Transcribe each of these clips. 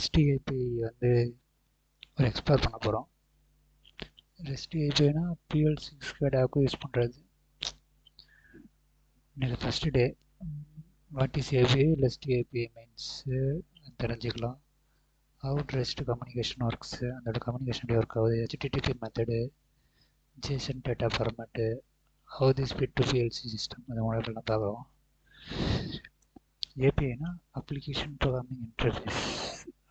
REST API வந்து ஒரு explore பண்ண போகிறோம். REST APIனா PLC SCADAவுக்கு யூஸ் பண்ணுறது. இன்னைக்கு first day. What is API? REST API means தெரிஞ்சுக்கலாம். How REST communication works, அதோட கம்யூனிகேஷன் எப்படி ஒர்க் ஆகுது, HTTP method, JSON data format, how this fit to PLC system, அது மூலமெல்லாம் பார்க்குறோம். ஏபிஐனா அப்ளிகேஷன் ப்ரோக்ராமிங் இன்டர்ஃபேஸ்,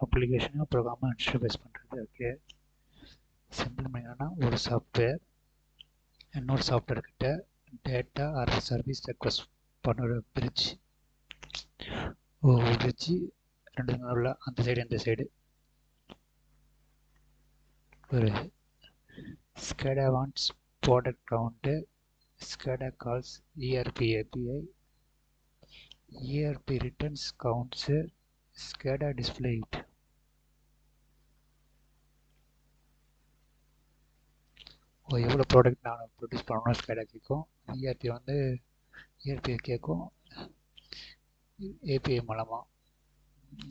அப்ளிகேஷனாக ப்ரோக்ராமாக இன்டர்ஃபேஸ் பண்ணுறது. Okay, simple பண்ணிங்கன்னா ஒரு software இன்னொரு சாஃப்ட்வேர் கிட்ட டேட்டா ஆர் சர்வீஸ் ரெக்வஸ்ட் பண்ணுற பிரிட்ஜ். பிரிட்ஜு ரெண்டு உள்ள அந்த சைடு இந்த சைடு. ஒரு SCADA wants product count, SCADA calls ERP API, ERP returns counts, SCADA display it. எவ்வளோ ப்ராடக்ட் நான் ப்ரொடியூஸ் பண்ணணும் SCADA கேட்கும், ERP வந்து ERP கேட்கும், API மூலமாக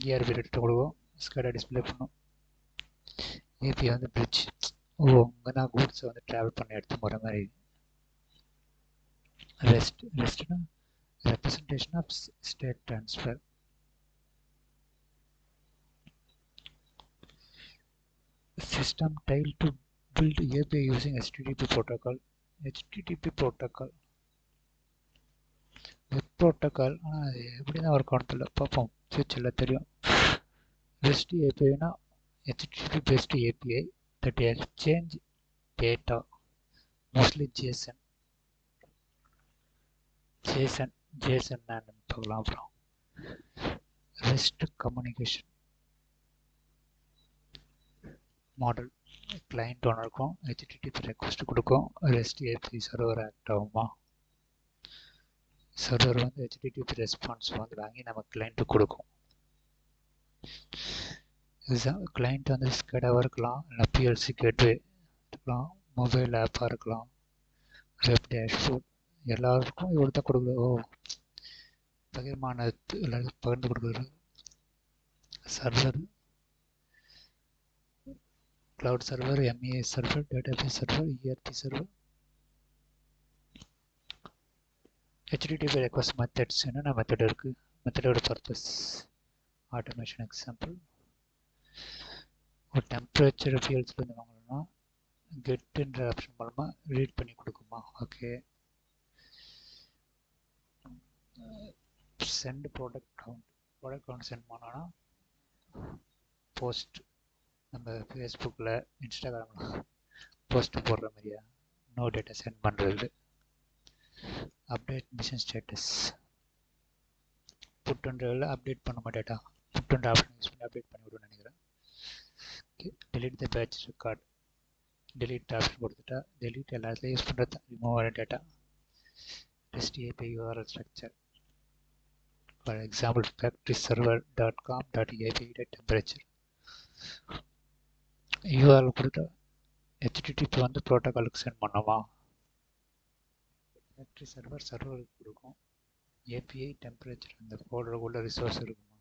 ERP ரிட்டர்ன் கொடுக்கும், SCADA டிஸ்பிளே பண்ணும். API வந்து பிரிட்ஜ். அங்கே தான் கூட்ஸை வந்து ட்ராவல் பண்ணி எடுத்து போகிற மாதிரி. ரெஸ்ட்னா representation of state transfer. System tile to build API using HTTP protocol. HTTP protocol web protocol. ஆனால் அது எப்படி தான் ஒர்க் ஆனதில்லை, பார்ப்போம் ஃபியூச்சரில் தெரியும். REST APIனா HTTP based API that exchange data, mostly JSON பார்க்கலாம். அப்புறம் REST communication மாடல். கிளைண்ட் ஒன்று இருக்கும், HTTP ரெக்வஸ்ட் கொடுக்கும், REST API சர்வர் ஆக்ட் ஆகுமா. சர்வர் வந்து HTTP ரெஸ்பான்ஸ் வந்து வாங்கி நம்ம கிளைண்ட்டுக்கு கொடுக்கும். கிளைண்ட் வந்து SCADAவாக இருக்கலாம், இல்லை PLC கேட்வே இருக்கலாம், மொபைல் ஆப்பாக இருக்கலாம், வெப் டேஷ்போர்ட், எல்லாருக்கும் இவ்வளோ தான் கொடுக்குறது. பகிர்மானத்து எல்லாருக்கும் பகிர்ந்து கொடுக்குறது. Server, cloud server, MES server, database server, ERP server. HTTP request methods, என்னென்ன மெத்தட் இருக்குது, மெத்தடோட பர்பஸ், ஆட்டோமேஷன் எக்ஸாம்பிள். ஒரு டெம்பரேச்சர் ஃபீல்ட்ஸ்லேருந்து வாங்கணும்னா கெட்டுன்ற ஆப்ஷன் மூலமாக ரீட் பண்ணி கொடுக்குமா. Okay, send product count send பண்ணோன்னா போஸ்ட், நம்ம ஃபேஸ்புக்கில் இன்ஸ்டாகிராமில் போஸ்ட் போடுற மாதிரியா நோ டேட்டா சென்ட் பண்ணுறது. அப்டேட் மிஷன் ஸ்டேட்டஸ், புட்டுன்றதில் அப்டேட் பண்ண டேட்டா, புட்டுன்ற ஆப்ஷன் யூஸ் பண்ணி அப்டேட் பண்ணி விடுன்னு நினைக்கிறேன். delete the batch record, delete option கொடுத்துட்டா delete எல்லாத்துலேயும் யூஸ் பண்ணுறது தான், ரிமூவ் ஆகிற data. REST API URL structure, for example factoryserver.com.api.temperature. URL கொடுத்தா HTTP வந்து ப்ரோட்டோக்காலுக்கு சென்ட் பண்ணோமா. ஃபேக்ட்ரி சர்வருக்கு கொடுக்கும், API டெம்பரேச்சர் அந்த ஃபோல்டருக்குள்ள ரிசோர்ஸ் இருக்குமா.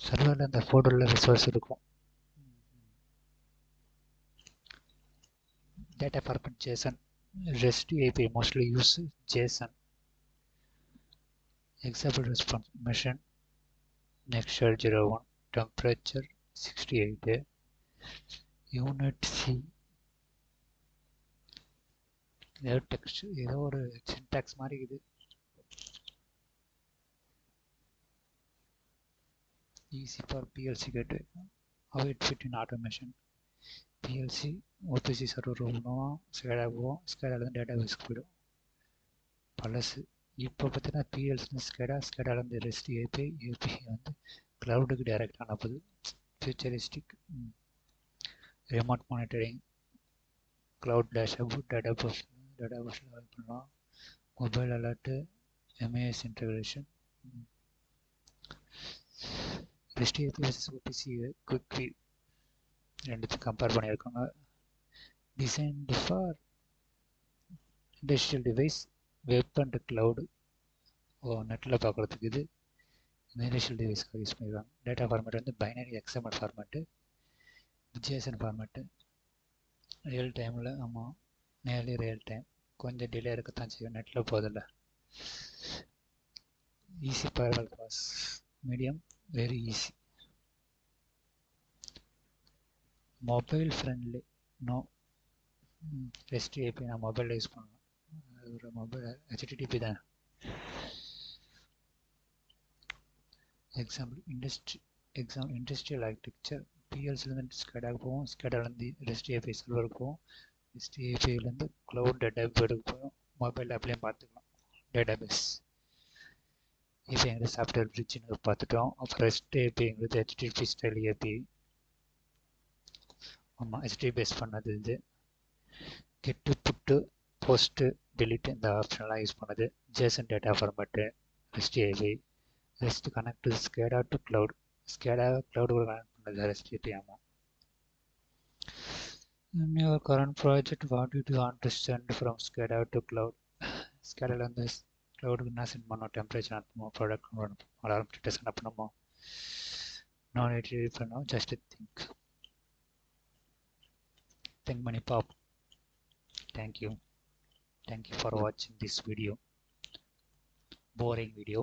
சர்வரில் அந்த ஃபோல்டரில் ரிசோர்ஸ் இருக்கும். Data format JSON, REST API mostly use JSON. Example response, mission Nextshare 01, temperature 68, unit C. ஏதோ டெக்ஸ்ட், ஏதோ ஒரு சின்டாக்ஸ் மாதிரி இது. easy for PLC gateway, how it fit in automation. PLC OPC server போகணும், SCADA போவோம், SCADAலேருந்து data பேஸ்க்கு போயிடும். பழசு. இப்போ பார்த்தீங்கன்னா PLC SCADAலேருந்து REST API வந்து க்ளவுடுக்கு டைரக்ட் அனுப்புது. Futuristic, remote monitoring, cloud dashboard, data பேஸில் பண்ணலாம், mobile alert, MES integration. REST API vs OPC quick view ரெண்டுத்தையும் கம்பேர் பண்ணியிருக்காங்க. Designed for industrial device, web and cloud, நெட்டில் பார்க்குறதுக்கு இது. இனிஷியல் டிவைஸ்க்காக யூஸ் பண்ணிடுவாங்க. டேட்டா ஃபார்மேட் வந்து binary XML format, JSON format. Real டைமில் ஆமாம், நியர்லி ரியல் டைம், கொஞ்சம் டிலே இருக்கத்தான் செய்யும், நெட்டில் போதில்ல. Easy parallel pass, medium very easy. Mobile friendly, no rest AB நான் மொபைலில் யூஸ் பண்ணலாம். அது ஒரு மொபைல் ஹெச்டிடிபி தான். எக்ஸாம்பிள் இண்டஸ்ட்ரியல் ஆர்கிடெக்சர், பிஎல்சிலேருந்து ஸ்கேடாக போவோம், ஸ்கேடாலேருந்து ரெஸ்ட் ஏபி சர்வருக்கு போவோம், ரெஸ்ட் ஏபிஐலேருந்து க்ளவுட் டேட்டாபேஸுக்கு போவோம். மொபைல் ஆப்லேயும் பார்த்துக்கலாம் டேட்டாபேஸ். ஏபிஐங்கிறது சாஃப்ட்வேர் பிரிட்ஜ்னு பார்த்துட்டோம். அப்புறம் ரெஸ்ட் ஏபிஐங்கிறது ஹெச்டிடிபி ஸ்டைல் ஏபிஐ. ஆமாம், ஹெச்டிடிபி பேஸ் பண்ணது இது. கெட்டு புட்டு போஸ்ட்டு டெலிட் இந்த ஆப்ஷன்லாம் யூஸ் பண்ணது. JSON data format, REST API, REST connect to SCADA to cloud, SCADA cloud கூட கனெக்ட் பண்ணது ரெஸ்ட் ஏபி. ஆமாம். In your current project, what did you want to send from SCADA to cloud? SCADAலேருந்து க்ளவுடுக்கு என்ன send பண்ணோம்? Temperature அனுப்பணுமோ, product அனுப்பணும், alarm status அனுப்பணுமோ? நோ நீட் டு பண்ணோம், ஜஸ்ட் திங்க் பண்ணி பார்ப்போம். Thank you for watching this video, boring video.